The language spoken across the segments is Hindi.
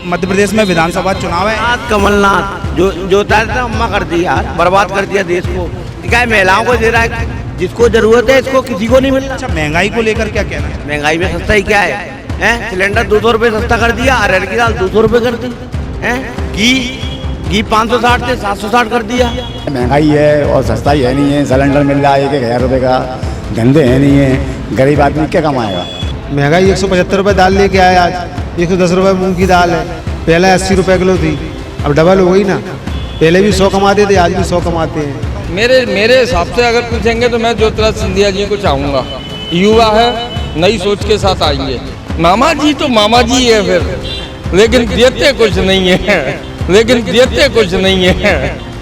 मध्य प्रदेश में विधानसभा चुनाव है। कमलनाथ जो था अम्मा कर दिया, बर्बाद कर दिया देश को। क्या महिलाओं को दे रहा है, जिसको जरूरत है इसको किसी को नहीं मिल रहा। अच्छा, महंगाई को लेकर क्या कहना है? महंगाई में सस्ता ही क्या है? सिलेंडर 200 रुपये सस्ता कर दिया, अरहर की दाल 200 रुपये कर दी है, घी 560 से 760 कर दिया। महंगाई है और सस्ता ही है नहीं है। सिलेंडर मिल रहा है 1,000 रुपये का, धंधे है नहीं है, गरीब आदमी क्या कमाएगा। महंगाई 175 रुपये दाल लेके आए, आज 110 रुपये मूंग की दाल है। पहले 80 रुपये किलो थी, अब डबल हो गई ना। पहले भी 100 कमाते थे, आज भी 100 कमाते हैं। मेरे हिसाब से अगर पूछेंगे तो मैं ज्योतिराज सिंधिया जी को चाहूँगा। युवा है, नई सोच के साथ आएंगे। मामा जी तो मामा जी है फिर, लेकिन देते कुछ नहीं है, लेकिन देते कुछ नहीं है,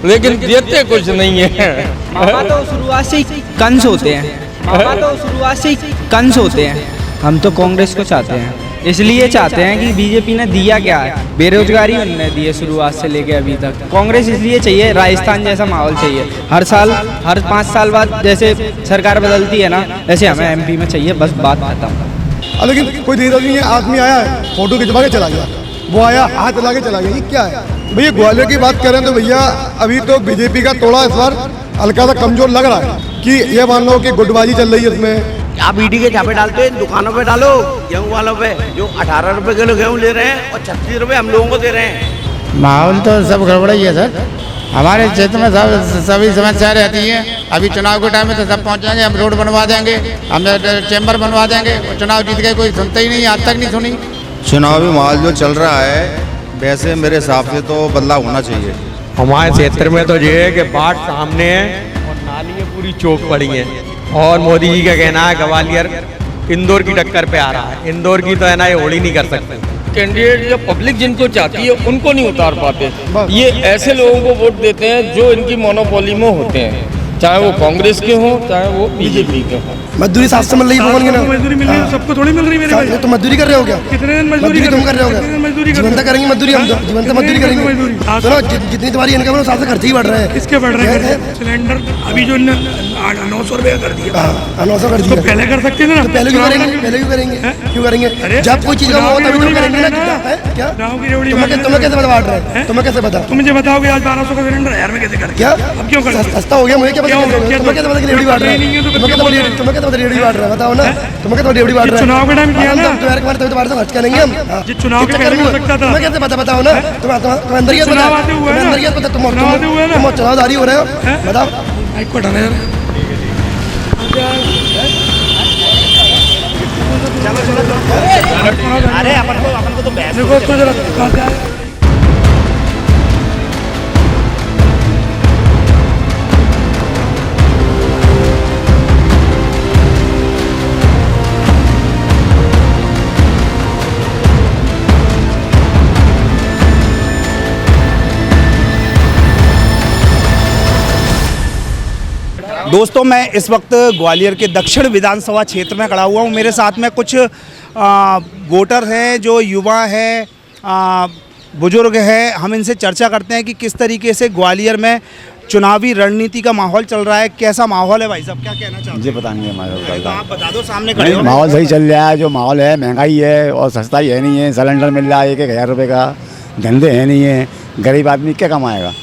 लेकिन देते कुछ नहीं है। मामा तो शुरुआत से ही कंस होते हैं, मामा तो शुरुआत से ही कंस होते हैं। हम तो कांग्रेस को चाहते हैं, इसलिए चाहते हैं कि बीजेपी ने दिया क्या है, बेरोजगारी उन्होंने दी है शुरुआत से लेके अभी तक। कांग्रेस इसलिए चाहिए, राजस्थान जैसा माहौल चाहिए। हर साल, हर 5 साल बाद जैसे सरकार बदलती है ना, वैसे हमें एमपी में चाहिए, बस बात खत्म। लेकिन कोई देर नहीं है, आदमी आया है, फोटो खिंचवा के चला गया, वो आया हाथ लगा के चला गया, ये क्या है भैया? ग्वालियर की बात करें तो भैया अभी तो बीजेपी का तोड़ा इस बार हल्का सा कमजोर लग रहा है कि ये मान लो कि गुटबाजी चल रही है इसमें। आप ईडी के छापे डालते हैं दुकानों पे, डालो गेहूँ वालों पे, जो 18 रुपए किलो गेहूँ ले रहे हैं और 36 रुपए हम लोगों को दे रहे हैं। माहौल तो सब गड़बड़ा ही है सर। हमारे क्षेत्र में सभी समस्या रहती हैं। अभी चुनाव के टाइम में तो सब पहुँच जाएंगे, हम रोड बनवा देंगे, हम चैम्बर बनवा देंगे। चुनाव जीत गए, कोई सुनता ही नहीं, आज तक नहीं सुनी। चुनावी माहौल जो चल रहा है, वैसे मेरे हिसाब से तो बदलाव होना चाहिए। हमारे क्षेत्र में तो ये है कि बाढ़ सामने है और नालियाँ पूरी चौक पड़ी हैं, और मोदी जी का कहना है ग्वालियर इंदौर की टक्कर पे आ रहा है। इंदौर की तो है ना, ये होली नहीं कर सकते। कैंडिडेट या पब्लिक जिनको चाहती है उनको नहीं उतार पाते। ये ऐसे लोगों को वोट देते हैं जो इनकी मोनोपोली में होते हैं, चाहे वो कांग्रेस के हों, चाहे वो बीजेपी के हों। मजदूरी 700 मिल रही है, मजदूरी मिल रही है, सबको थोड़ी मिल रही है मेरे भाई। तो मजदूरी कर रहे हो क्या? कितने दिन मजदूरी तुम कर रहे हो क्या? जीवंत करेंगे मजदूरी, हम जीवंत मजदूरी करेंगे। सुनो, जितनी तुम्हारी इनकम है, साथ खर्चे ही बढ़ रहे हैं। किसके बढ़ रहे हैं? सिलेंडर अभी जो 900 रुपये कर दिया, 900 कर दिया। पहले कर सकते थे ना, पहले क्यों करेंगे? पहले क्यों करेंगे? क्यों करेंगे? जब कोई चीज हो तभी तो करेंगे ना। क्या तुम्हें कैसे बता रहे हैं? तुम्हें कैसे बता? तुम मुझे बताओगे आज 1200 का सिलेंडर 1000 में कैसे कर? क्या अब क्यों कर? सस्ता हो गया, मुझे क्या पता? तुम्हें कैसे पता कि रेडी बांट रहे हैं? तुम्हें कैसे पता रेडी बांट रहे हैं? बताओ ना, तुम्हें क्या रेडी बांट रहे हैं? चुनाव के टाइम किया ना, तुम्हारे तुम्हारे तभी तो 1200 खर्च करेंगे हम। जी चुनाव के पहले हो सकता था। तुम्हें कैसे पता? बताओ ना, तुम अंदर ही चुनाव आते हुए ना, अंदर ही पता, तुम चुनावदारी हो रहे हो, बताओ। माइक को हटाना यार। अरे अपन को तो बहस दोस्तों, मैं इस वक्त ग्वालियर के दक्षिण विधानसभा क्षेत्र में खड़ा हुआ हूँ। मेरे साथ में कुछ वोटर हैं, जो युवा हैं, बुजुर्ग हैं। हम इनसे चर्चा करते हैं कि किस तरीके से ग्वालियर में चुनावी रणनीति का माहौल चल रहा है। कैसा माहौल है भाई साहब, क्या कहना चाहते हैं? मुझे पता नहीं है हमारे, तो आप बता दो, सामने खड़े हो। माहौल सही चल रहा है। जो माहौल है, महंगाई है और सस्ता ही है नहीं है। सिलेंडर मिल रहा है 1,000 रुपये का, धंधे है नहीं है, गरीब आदमी क्या कमाएगा।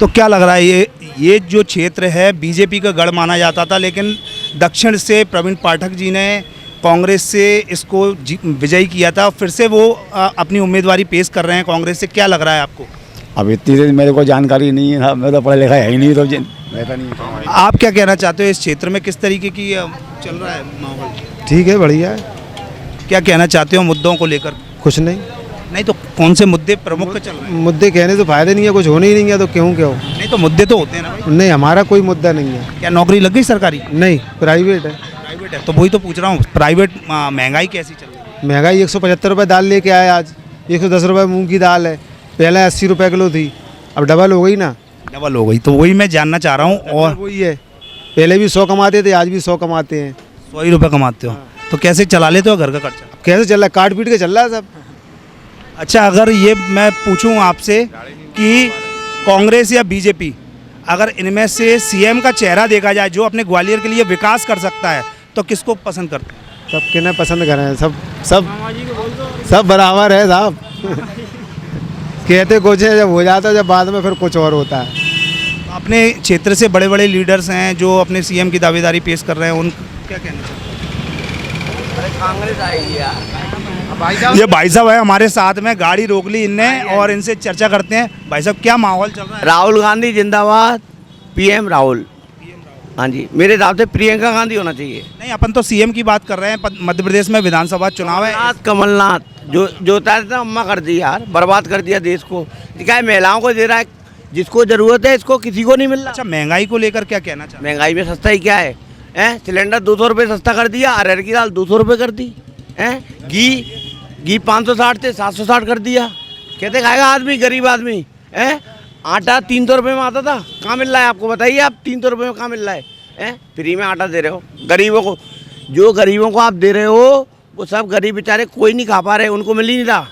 तो क्या लग रहा है, ये जो क्षेत्र है बीजेपी का गढ़ माना जाता था, लेकिन दक्षिण से प्रवीण पाठक जी ने कांग्रेस से इसको विजयी किया था, फिर से वो अपनी उम्मीदवारी पेश कर रहे हैं कांग्रेस से। क्या लग रहा है आपको? अब इतनी देर मेरे को जानकारी नहीं है, मैं तो पढ़ा लिखा है ही नहीं, तो रहता नहीं। आप क्या कहना चाहते हो, इस क्षेत्र में किस तरीके की चल रहा है माहौल? ठीक है, बढ़िया है। क्या कहना चाहते हो मुद्दों को लेकर? कुछ नहीं। नहीं तो कौन से मुद्दे प्रमुख चल रहे हैं? मुद्दे कहने तो फायदे नहीं है, कुछ होने ही नहीं है तो क्यों क्या हो? नहीं तो मुद्दे तो होते हैं ना भाई। नहीं, हमारा कोई मुद्दा नहीं है। क्या नौकरी लग गई सरकारी? नहीं, प्राइवेट है। प्राइवेट है, तो वही तो पूछ रहा हूँ, प्राइवेट महंगाई कैसी चल रही है? महंगाई 175 रुपये दाल लेके आए, आज 110 रुपये मूंग की दाल है। पहले 80 रुपये किलो थी, अब डबल हो गई ना। डबल हो गई, तो वही मैं जानना चाह रहा हूँ। और वही है, पहले भी 100 कमाते थे, आज भी 100 कमाते हैं। 100 ही रुपये कमाते हो, तो कैसे चला लेते हो घर का खर्चा? कैसे चल रहा है? काट पीट के चल रहा है सब। अच्छा, अगर ये मैं पूछूं आपसे कि कांग्रेस या बीजेपी, अगर इनमें से सीएम का चेहरा देखा जाए जो अपने ग्वालियर के लिए विकास कर सकता है, तो किसको पसंद करते हैं? सब किन्हें पसंद करें, सब बराबर है साहब। कहते कुछ है, जब हो जाता है, जब बाद में फिर कुछ और होता है। अपने क्षेत्र से बड़े बड़े लीडर्स हैं जो अपने सीएम की दावेदारी पेश कर रहे हैं, उन क्या कहना चाहते हैं? कांग्रेस आएगी यार। ये भाई साहब है हमारे साथ में, गाड़ी रोक ली इनने और इनसे चर्चा करते हैं। भाई साहब क्या माहौल चल रहा है? राहुल गांधी जिंदाबाद, पीएम राहुल। हाँ जी, मेरे हिसाब से प्रियंका गांधी होना चाहिए। नहीं, अपन तो सीएम की बात कर रहे हैं। मध्य प्रदेश में विधानसभा चुनाव है। कमलनाथ जो होता है ना, अम्मा कर दी यार, बर्बाद कर दिया देश को। क्या है, महिलाओं को दे रहा है, जिसको जरूरत है, इसको किसी को नहीं मिल रहा। अच्छा, महंगाई को लेकर क्या कहना चाहते महंगाई में सस्ता ही क्या है? सिलेंडर 200 रुपये सस्ता कर दिया, अरहर की दाल 200 रुपये कर दी। घी 560 से 760 कर दिया। कहते खाएगा आदमी, गरीब आदमी। आटा 300 रुपये में आता था, कहाँ मिल रहा है आपको बताइए? आप 300 रुपये में कहाँ मिल रहा है? फ्री में आटा दे रहे हो गरीबों को। जो गरीबों को आप दे रहे हो वो सब गरीब बेचारे कोई नहीं खा पा रहे, उनको मिल ही नहीं रहा।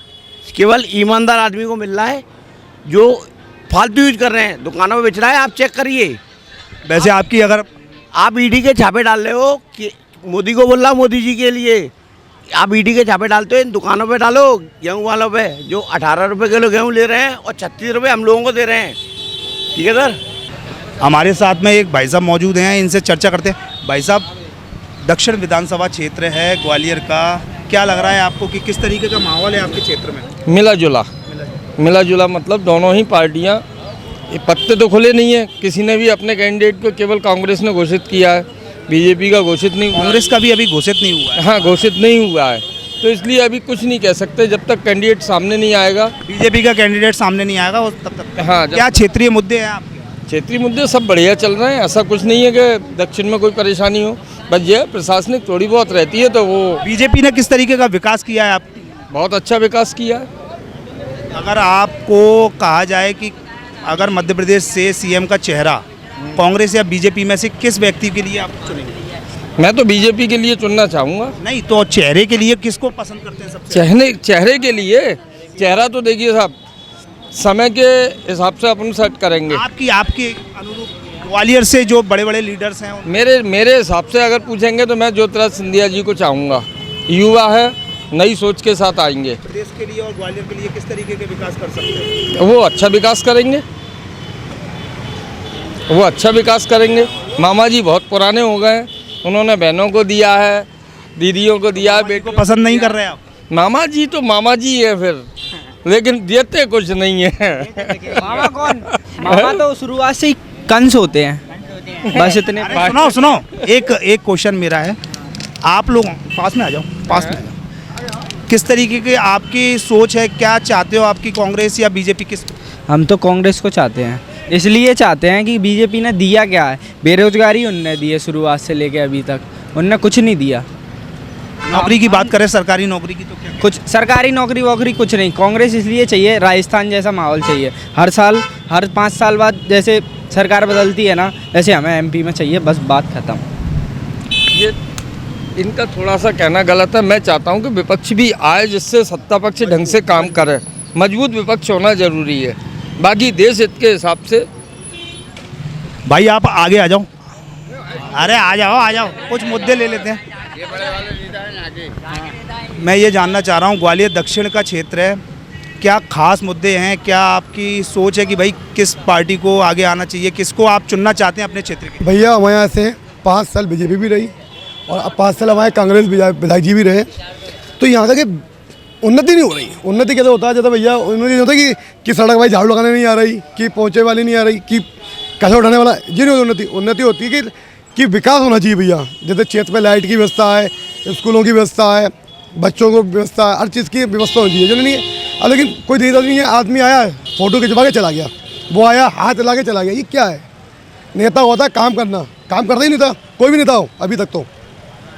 केवल ईमानदार आदमी को मिल रहा है, जो फालतू यूज कर रहे हैं, दुकानों में बेच रहा है। आप चेक करिए। वैसे आपकी अगर आप ईडी के छापे डाल रहे हो कि मोदी को बोल रहा, मोदी जी के लिए आप ईडी के छापे डालते हो, इन दुकानों पे डालो, गेहूं वालों पे, जो 18 रुपये किलो गेहूं ले रहे हैं और 36 रुपये हम लोगों को दे रहे हैं। ठीक है सर। हमारे साथ में एक भाई साहब मौजूद हैं, इनसे चर्चा करते हैं। भाई साहब, दक्षिण विधानसभा क्षेत्र है ग्वालियर का, क्या लग रहा है आपको कि किस तरीके का माहौल है आपके क्षेत्र में? मिला जुला मतलब दोनों ही पार्टियां, पत्ते तो खुले नहीं है। किसी ने भी अपने कैंडिडेट को, केवल कांग्रेस ने घोषित किया है, बीजेपी का घोषित नहीं हुआ। कांग्रेस का भी अभी घोषित नहीं हुआ है। हाँ, घोषित नहीं हुआ है, तो इसलिए अभी कुछ नहीं कह सकते जब तक कैंडिडेट सामने नहीं आएगा। बीजेपी का कैंडिडेट सामने नहीं आएगा और तब तक। हाँ, क्या क्षेत्रीय मुद्दे हैं आपके? क्षेत्रीय मुद्दे सब बढ़िया चल रहे हैं, ऐसा कुछ नहीं है कि दक्षिण में कोई परेशानी हो। बस ये प्रशासनिक थोड़ी बहुत रहती है, तो वो बीजेपी ने किस तरीके का विकास किया है? आप बहुत अच्छा विकास किया है। अगर आपको कहा जाए कि अगर मध्य प्रदेश से सीएम का चेहरा कांग्रेस या बीजेपी में से किस व्यक्ति के लिए आप चुनेंगे? मैं तो बीजेपी के लिए चुनना चाहूँगा। नहीं तो चेहरे के लिए किसको पसंद करते हैं सबसे? चेहरे के लिए चेहरा तो देखिए साहब, समय के हिसाब से अपन सेट करेंगे। आपके अनुरूप ग्वालियर से जो बड़े बड़े लीडर्स हैं मेरे हिसाब से अगर पूछेंगे तो मैं ज्योतिराज सिंधिया जी को चाहूँगा। युवा है, नई सोच के साथ आएंगे। प्रदेश के लिए और ग्वालियर के लिए किस तरीके के विकास कर सकते हैं? वो अच्छा विकास करेंगे। मामा जी बहुत पुराने हो गए हैं, उन्होंने बहनों को दिया है, दीदियों को दिया है, बेटों को पसंद नहीं कर रहे आप? मामा जी तो मामा जी है फिर, लेकिन देते कुछ नहीं है। मामा कौन? मामा तो शुरुआत से ही कंस होते हैं, बस इतने। सुनो, एक क्वेश्चन मेरा है। आप लोग पास में आ जाओ, किस तरीके की आपकी सोच है? क्या चाहते हो, आपकी कांग्रेस या बीजेपी? किस? हम तो कांग्रेस को चाहते हैं, इसलिए चाहते हैं कि बीजेपी ने दिया क्या है? बेरोजगारी उनने दी है शुरुआत से लेके अभी तक, उनने कुछ नहीं दिया। नौकरी की बात करें, सरकारी नौकरी की, तो क्या? कुछ सरकारी नौकरी वोकरी कुछ नहीं। कांग्रेस इसलिए चाहिए, राजस्थान जैसा माहौल चाहिए। हर 5 साल बाद जैसे सरकार बदलती है ना, ऐसे हमें एमपी में चाहिए, बस बात खत्म। ये इनका थोड़ा सा कहना गलत है। मैं चाहता हूँ कि विपक्ष भी आए, जिससे सत्ता पक्ष ढंग से काम करे। मजबूत विपक्ष होना जरूरी है, बाकी देश हित के हिसाब से। भाई आप आगे आ जाओ। अरे आ जाओ, कुछ मुद्दे ले लेते हैं। मैं ये जानना चाह रहा हूँ, ग्वालियर दक्षिण का क्षेत्र है, क्या खास मुद्दे हैं? क्या आपकी सोच है कि भाई किस पार्टी को आगे आना चाहिए, किसको आप चुनना चाहते हैं अपने क्षेत्र के? भैया हमारे यहाँ से 5 साल बीजेपी भी रही और अब 5 साल हमारे कांग्रेस विधायक जी भी रहे, तो यहाँ तक उन्नति नहीं हो रही। उन्नति कैसे होता है? जैसे भैया उन्नति होता है कि सड़क भाई झाड़ू लगाने नहीं आ रही, कि पहुँचे वाली नहीं आ रही, कि कचरा उठाने वाला, ये नहीं होती। उन्नति होती है कि विकास होना चाहिए भैया। जैसे क्षेत्र में लाइट की व्यवस्था है, स्कूलों की व्यवस्था है, बच्चों को व्यवस्था है, हर चीज़ की व्यवस्था होनी चाहिए, जो नहीं है। लेकिन कोई देर नहीं है, आदमी आया फ़ोटो खिंचवा के चला गया, वो आया हाथ हिला के चला गया। ये क्या है? नेता होता है काम करता ही नहीं था, कोई भी नेता हो अभी तक। तो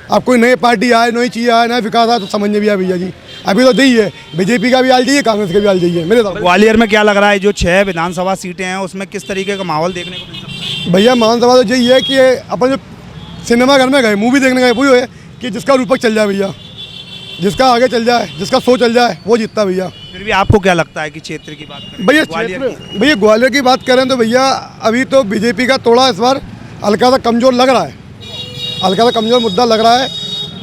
अब कोई नई पार्टी आए, नई चीज़ आए, नया विकास आए तो समझ में भी आए भैया जी। अभी तो यही है, बीजेपी का भी हाल चाहिए, कांग्रेस का भी हाल चाहिए मेरे साथ। ग्वालियर में क्या लग रहा है, जो 6 विधानसभा सीटें हैं उसमें किस तरीके का माहौल देखने को मिल सकता है? भैया विधानसभा तो यही है कि अपन जो सिनेमा घर में गए, मूवी देखने गए, वही है कि जिसका रूपक चल जाए भैया, जिसका आगे चल जाए, जिसका सो चल जाए, वो जीतता भैया। फिर भी आपको क्या लगता है कि क्षेत्र की बात करें? भैया ग्वालियर की बात करें तो भैया अभी तो बीजेपी का थोड़ा इस बार हल्का सा कमज़ोर लग रहा है, हल्का सा कमज़ोर मुद्दा लग रहा है।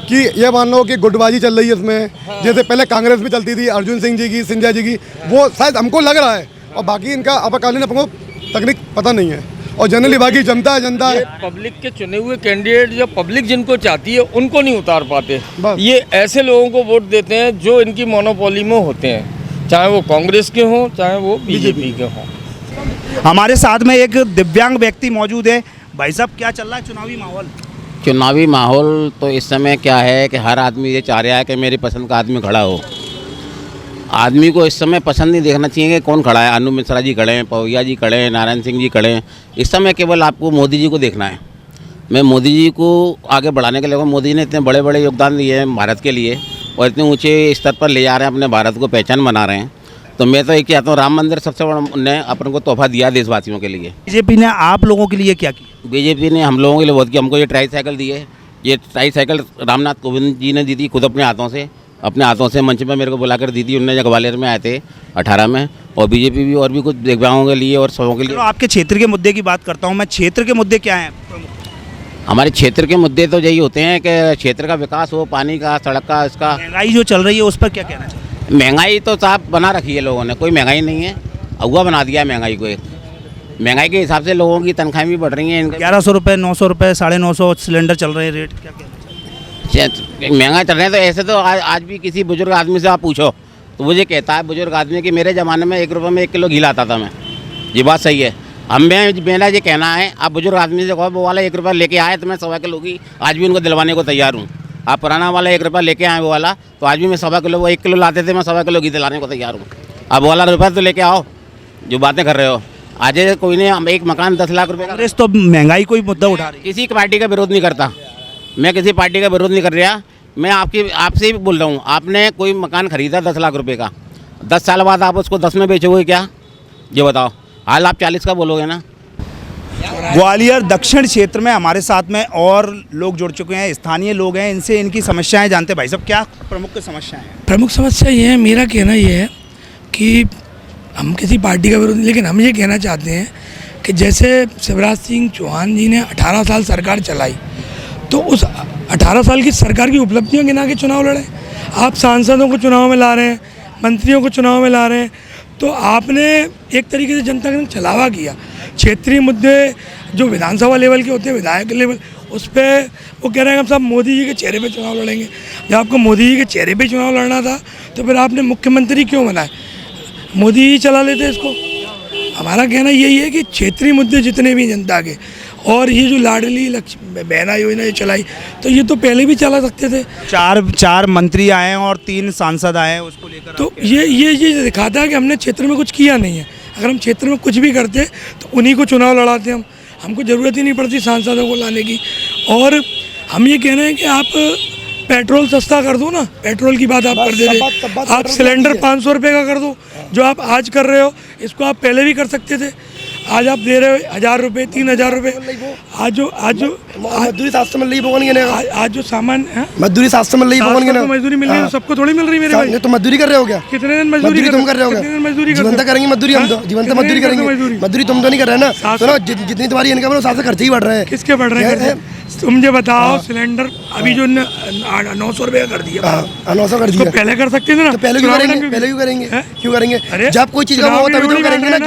कि ये मान लो कि गुटबाजी चल रही है इसमें, जैसे पहले कांग्रेस में चलती थी अर्जुन सिंह जी की, सिंधिया जी की, वो शायद हमको लग रहा है, और बाकी इनका आपातकालीन अपने तकनीक पता नहीं है, और जनरली बाकी जनता है। पब्लिक के चुने हुए कैंडिडेट जो पब्लिक जिनको चाहती है उनको नहीं उतार पाते। बस। ये ऐसे लोगों को वोट देते हैं जो इनकी मोनोपोली में होते हैं, चाहे वो कांग्रेस के हों चाहे वो बीजेपी के हों। हमारे साथ में एक दिव्यांग व्यक्ति मौजूद है। भाई साहब, क्या चल रहा है चुनावी माहौल? चुनावी माहौल तो इस समय क्या है कि हर आदमी ये चाह रहा है कि मेरी पसंद का आदमी खड़ा हो। आदमी को इस समय पसंद नहीं देखना चाहिए कि कौन खड़ा है। अनु मिश्रा जी खड़े हैं, पवैया जी खड़े हैं, नारायण सिंह जी खड़े हैं। इस समय केवल आपको मोदी जी को देखना है। मैं मोदी जी को आगे बढ़ाने के लिए, मोदी जी ने इतने बड़े बड़े योगदान दिए हैं भारत के लिए और इतने ऊँचे स्तर पर ले जा रहे हैं, अपने भारत को पहचान बना रहे हैं। तो मैं तो एक चाहता हूँ, राम मंदिर सबसे बड़ा उन्होंने अपन को तोहफा दिया देशवासियों के लिए। बीजेपी ने आप लोगों के लिए क्या किया? बीजेपी ने हम लोगों के लिए बहुत किया। हमको ये ट्राईसाइकिल दी है। ये ट्राईसाइकिल रामनाथ कोविंद जी ने दी थी, खुद अपने हाथों से मंच में मेरे को बुलाकर दी थी। उन्होंने ग्वालियर में आए थे 18 में। और बीजेपी भी और भी कुछ दिव्यांगों के लिए और सबों के लिए। आपके क्षेत्र के मुद्दे की बात करता हूँ मैं। क्षेत्र के मुद्दे क्या हैं? हमारे क्षेत्र के मुद्दे तो यही होते हैं कि क्षेत्र का विकास हो, पानी का, सड़क का, इसका। महंगाई जो चल रही है उस पर क्या कहना चाहिए? महंगाई तो साहब बना रखी है लोगों ने, कोई महंगाई नहीं है, अगुआ बना दिया है महंगाई को। एक महंगाई के हिसाब से लोगों की तनख्वाहें भी बढ़ रही हैं। 1100 रुपये, 900 रुपये, 950 सिलेंडर चल रहे हैं रेट, क्या कहना चाहिए? महंगा चल रहे हैं तो ऐसे तो आज भी किसी बुजुर्ग आदमी से आप पूछो तो मुझे कहता है बुजुर्ग आदमी कि मेरे ज़माने में 1 रुपये में 1 किलो घी लाता था मैं। ये बात सही है। मेरा ये कहना है, आप बुजुर्ग आदमी से कहो वो वाला 1 रुपया लेके आए तो मैं 1.25 किलो की आज भी उनको दिलवाने को तैयार हूँ। आप पुराना वाला 1 रुपया लेके आए वो वाला, तो आज भी मैं 1.25 किलो, वो 1 किलो लाते थे, मैं 1.25 किलो घी दिलाने को तैयार हूँ। अब वो वाला रुपया तो लेके आओ, जो बातें कर रहे हो। आज कोई नहीं, एक मकान 10 लाख रुपये का। कांग्रेस तो महंगाई कोई मुद्दा उठा रही है। किसी पार्टी का विरोध नहीं करता मैं, किसी पार्टी का विरोध नहीं कर रहा मैं। आपसे ही बोल रहा हूँ, आपने कोई मकान खरीदा 10 लाख रुपये का, 10 साल बाद आप उसको 10 में बेचोगे क्या? ये बताओ। हाल आप 40 का बोलोगे ना। ग्वालियर दक्षिण क्षेत्र में हमारे साथ में और लोग जुड़ चुके हैं, स्थानीय लोग हैं, इनसे इनकी समस्याएं जानते हैं। भाई साहब, क्या प्रमुख समस्याएं हैं? प्रमुख समस्या ये है, मेरा कहना ये है कि हम किसी पार्टी का विरोध नहीं, लेकिन हम ये कहना चाहते हैं कि जैसे शिवराज सिंह चौहान जी ने 18 साल सरकार चलाई, तो उस 18 साल की सरकार की उपलब्धियां गिना के चुनाव लड़े। आप सांसदों को चुनाव में ला रहे हैं, मंत्रियों को चुनाव में ला रहे हैं, तो आपने एक तरीके से जनता के छलावा किया। क्षेत्रीय मुद्दे जो विधानसभा लेवल के होते हैं, विधायक लेवल, उस पर वो कह रहे हैं हम सब मोदी जी के चेहरे पे चुनाव लड़ेंगे। जब आपको मोदी जी के चेहरे पे चुनाव लड़ना था तो फिर आपने मुख्यमंत्री क्यों बनाए? मोदी जी चला लेते इसको। हमारा कहना यही है कि क्षेत्रीय मुद्दे जितने भी जनता के, और ये जो लाडली लक्ष्मी बहना योजना ये चलाई, तो ये तो पहले भी चला सकते थे। चार मंत्री आए हैं और 3 सांसद आए हैं, उसको लेकर तो ये दिखाता है कि हमने क्षेत्र में कुछ किया नहीं है। अगर हम क्षेत्र में कुछ भी करते तो उन्हीं को चुनाव लड़ाते हमको ज़रूरत ही नहीं पड़ती सांसदों को लाने की। और हम ये कह रहे हैं कि आप पेट्रोल सस्ता कर दो ना, पेट्रोल की बात आप कर दे रहे, आप सिलेंडर 500 रुपये का कर दो, जो आप आज कर रहे हो इसको आप पहले भी कर सकते थे। आज आप दे रहे हो 1000 रुपये, 3000 रुपये। आज मजदूरी 700 मिल रही है, आज जो सामान है मजदूरी 700 मिल रही है, मजदूरी मिल रही है, सबको थोड़ी मिल रही है मेरे भाई। तो मजदूरी कर रहे हो क्या? कितने दिन मजदूरी तुम कर रहे हो? जीवन तक करेंगे मजदूरी, हम तो जीवन तक मजदूरी करेंगे। मजदूरी तुम तो नहीं कर रहे ना। सुनो, जितनी तुम्हारी इनकम है उस हिसाब से खर्चे ही बढ़ रहे हैं। किसके बढ़ रहे हैं? तुम मुझे बताओ, सिलेंडर अभी जो 900 रुपये कर दिया, 900 कर दिया, पहले कर सकते थे ना। पहले क्यों करेंगे? पहले क्यों करेंगे? क्यों करेंगे? जब कोई चीज का वो तभी तो करेंगे ना।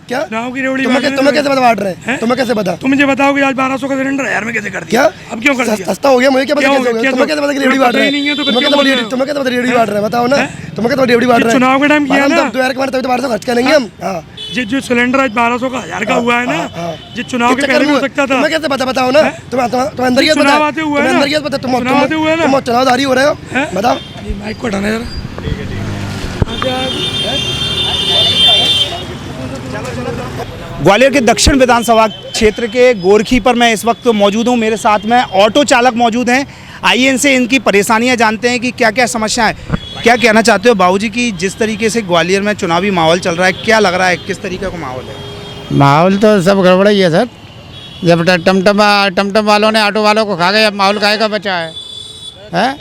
क्या चुनाव की रेवड़ी तुम्हें कैसे बांट रहे हैं? तुम्हें कैसे पता? तुम मुझे बताओ कि आज 1200 का सिलेंडर 1000 में कैसे कर दिया? क्या अब क्यों कर दिया? सस्ता हो गया, मुझे क्या पता कैसे हो गया? तुम्हें कैसे पता कि रेवड़ी बांट रहे हैं? तुम्हें कैसे पता रेवड़ी बांट रहे हैं? बताओ ना, तुम्हें कैसे रेवड़ी बांट रहे हैं? चुनाव के टाइम किया ना, 2000 के बाद तभी तो 1200 खर्च करेंगे हम। जो सिलेंडर आज 1200 का 1000 का हुआ है ना, जो चुनाव के पहले हो सकता था। तुम्हें कैसे पता? बताओ ना, तुम अंदर ही चुनाव आते हुए ना, तुम चुनावदारी हो रहे हो, बताओ। माइक को हटाना जरा। ग्वालियर के दक्षिण विधानसभा क्षेत्र के गोरखी पर मैं इस वक्त मौजूद हूँ। मेरे साथ में ऑटो चालक मौजूद हैं। आइए इनसे इनकी परेशानियां जानते हैं कि क्या क्या समस्या है। क्या कहना चाहते हो बाबूजी की जिस तरीके से ग्वालियर में चुनावी माहौल चल रहा है, क्या लग रहा है किस तरीके का माहौल है? माहौल तो सब गड़बड़ ही है सर। जब टमटम वालों ने ऑटो वालों को खा गए, अब माहौल काहे का बचा है?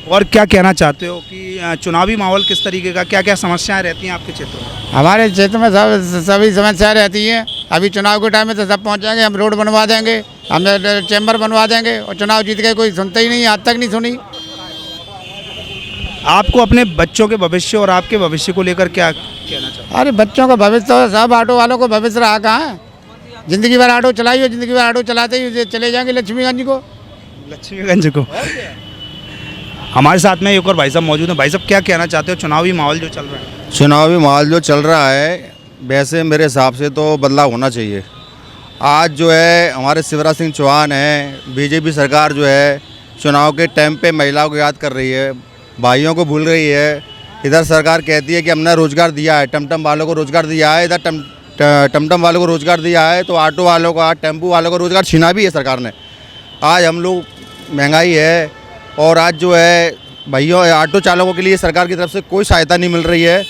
और क्या कहना चाहते हो कि चुनावी माहौल किस तरीके का, क्या क्या समस्याएं रहती हैं आपके क्षेत्र में? हमारे क्षेत्र में सभी समस्याएं रहती हैं। अभी चुनाव के टाइम में तो सब पहुँच जाएंगे, हम रोड बनवा देंगे, हम चैम्बर बनवा देंगे, और चुनाव जीत गए कोई सुनता ही नहीं, आज तक नहीं सुनी। आपको अपने बच्चों के भविष्य और आपके भविष्य को लेकर क्या कहना चाहते हैं? अरे बच्चों का भविष्य तो सब ऑटो वालों को भविष्य रहा कहाँ है। ज़िंदगी भर ऑटो चलाइए, ज़िंदगी भर ऑटो चलाते ही चले जाएंगे लक्ष्मीगंज को। लक्ष्मीगंज को। हमारे साथ में एक और भाई साहब मौजूद हैं। भाई साहब क्या कहना चाहते हो, चुनावी माहौल जो चल रहा है? चुनावी माहौल जो चल रहा है वैसे मेरे हिसाब से तो बदलाव होना चाहिए। आज जो है हमारे शिवराज सिंह चौहान हैं, बीजेपी सरकार जो है चुनाव के टाइम पे महिलाओं को याद कर रही है, भाइयों को भूल रही है। इधर सरकार कहती है कि हमने रोज़गार दिया है, टमटम वालों को रोज़गार दिया है, इधर टमटम वालों को रोज़गार दिया है तो ऑटो वालों का, टेम्पू वालों को रोज़गार छीना भी है सरकार ने। आज हम लोग महंगाई है और आज जो है भाइयों ऑटो चालकों के लिए सरकार की तरफ से कोई सहायता नहीं मिल रही है।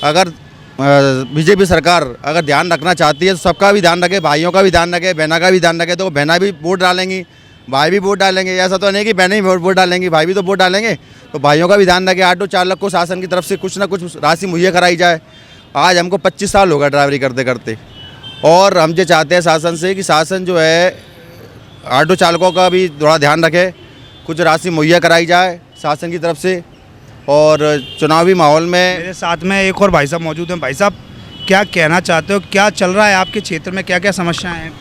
अगर बीजेपी सरकार अगर ध्यान रखना चाहती है तो सबका भी ध्यान रखे, भाइयों का भी ध्यान रखे, बहना का भी ध्यान रखे। तो बहना भी वोट डालेंगी, भाई भी वोट डालेंगे, ऐसा तो नहीं कि बहनें ही वोट डालेंगी, भाई भी तो वोट डालेंगे। तो भाइयों का भी ध्यान रखे, ऑटो चालक को शासन की तरफ से कुछ ना कुछ राशि मुहैया कराई जाए। आज हमको 25 साल हो गया ड्राइवरी करते करते, और हम जो चाहते हैं शासन से कि शासन जो है ऑटो चालकों का भी थोड़ा ध्यान रखे, कुछ राशि मुहैया कराई जाए शासन की तरफ से। और चुनावी माहौल में मेरे साथ में एक और भाई साहब मौजूद हैं। भाई साहब क्या कहना चाहते हो, क्या चल रहा है आपके क्षेत्र में, क्या क्या समस्याएं हैं?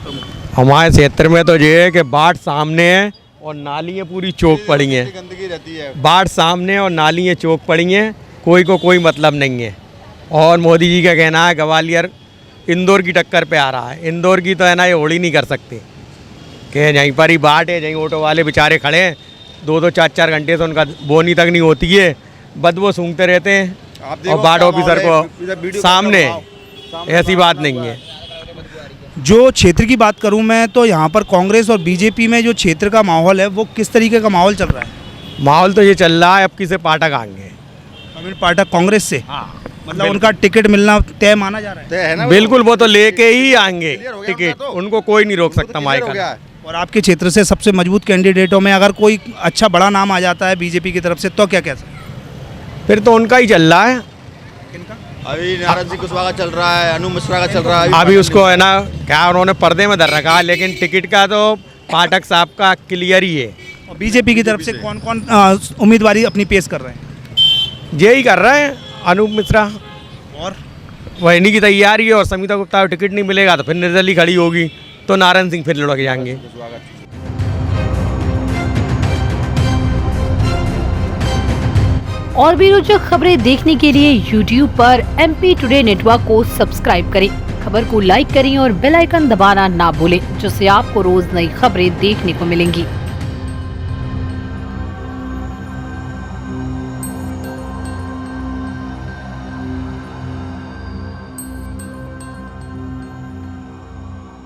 हमारे क्षेत्र में तो ये है कि बाढ़ सामने है और नालियाँ पूरी चौक पड़ी हैं। गंदगी रहती है, बाढ़ सामने और नालियाँ चौक पड़ी हैं, कोई को कोई मतलब नहीं है। और मोदी जी का कहना है ग्वालियर इंदौर की टक्कर पे आ रहा है। इंदौर की तो है ना ये होड़ ही नहीं कर सकते कि यहीं पर ही बाढ़ है, यहीं ऑटो वाले बेचारे खड़े हैं 2-2 4-4 घंटे से उनका बोनी तक नहीं होती है, बदबू सूंघते रहते हैं। और बाढ़ ऑफिसर को सामने ऐसी बात नहीं है। जो क्षेत्र की बात करूं मैं तो यहाँ पर कांग्रेस और बीजेपी में जो क्षेत्र का माहौल है वो किस तरीके का माहौल चल रहा है? माहौल तो ये चल रहा है अब किसे पाठक आएंगे, अमित पाठक कांग्रेस से। हाँ, मतलब उनका टिकट मिलना तय माना जा रहा है। बिल्कुल वो तो लेके ही आएंगे टिकट, उनको कोई नहीं रोक सकता माइक। और आपके क्षेत्र से सबसे मजबूत कैंडिडेटों में अगर कोई अच्छा बड़ा नाम आ जाता है बीजेपी की तरफ से तो क्या कहते हैं? फिर तो उनका ही चल रहा है। अभी नारायण सिंह कुशवाहा का चल रहा है, अनु मिश्रा का चल रहा है। अभी उसको है ना क्या उन्होंने पर्दे में धर रखा है, लेकिन टिकट का तो पाठक साहब का क्लियर ही है। और बीजेपी की तरफ से कौन कौन उम्मीदवारी अपनी पेश कर रहे हैं? यही कर रहे हैं अनूप मिश्रा, और वह इन्हीं की तैयारी है। और समिता गुप्ता को टिकट नहीं मिलेगा तो फिर निर्दलीय खड़ी होगी तो नारायण सिंह फिर लड़के जाएंगे। और भी रोचक खबरें देखने के लिए YouTube पर MP टुडे नेटवर्क को सब्सक्राइब करें, खबर को लाइक करें और बेल आइकन दबाना ना भूलें, जिससे आपको रोज नई खबरें देखने को मिलेंगी।